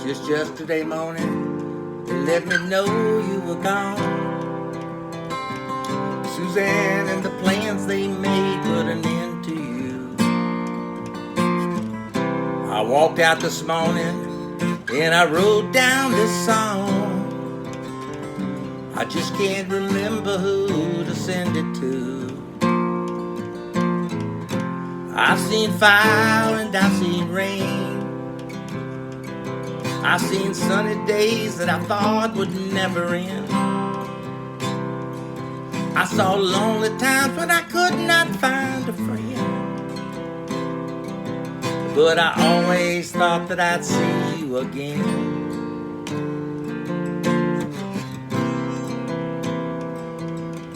Just yesterday morning, they let me know you were gone. Suzanne and the plans they made put an end to you. I walked out this morning and I wrote down this song. I just can't remember who to send it to. I've seen fire and I've seen rain. I've seen sunny days that I thought would never end. I saw lonely times when I could not find a friend. But I always thought that I'd see you again.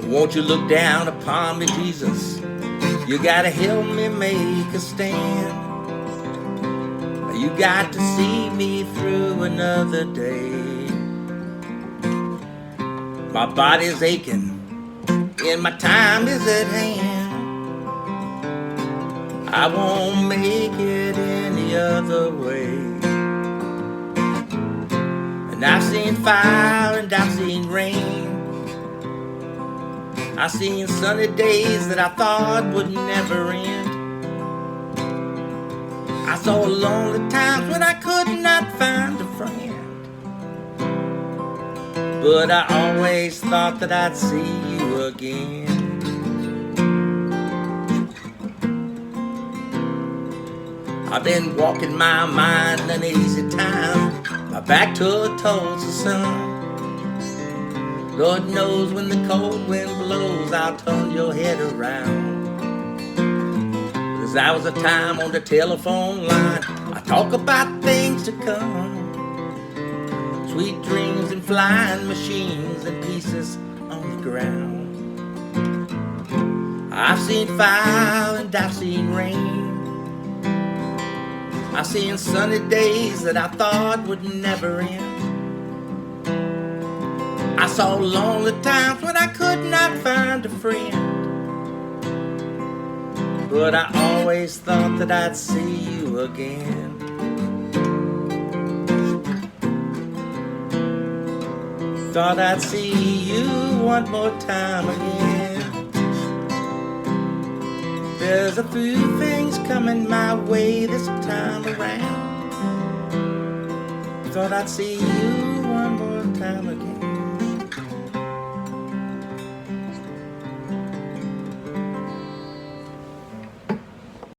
Won't you look down upon me, Jesus? You gotta help me make a stand. You got to see me through another day. My body's aching and my time is at hand. I won't make it any other way. And I've seen fire and I've seen rain. I've seen sunny days that I thought would never end. I saw lonely times when I could not find a friend. But I always thought that I'd see you again. I've been walking my mind an easy time, my back towards the sun. Lord knows when the cold wind blows, I'll turn your head around. There was a time on the telephone line, I talk about things to come. Sweet dreams and flying machines and pieces on the ground. I've seen fire and I've seen rain. I've seen sunny days that I thought would never end. I saw lonely times when I could not find a friend. But I always thought that I'd see you again. Thought I'd see you one more time again. There's a few things coming my way this time around. Thought I'd see you one more time again.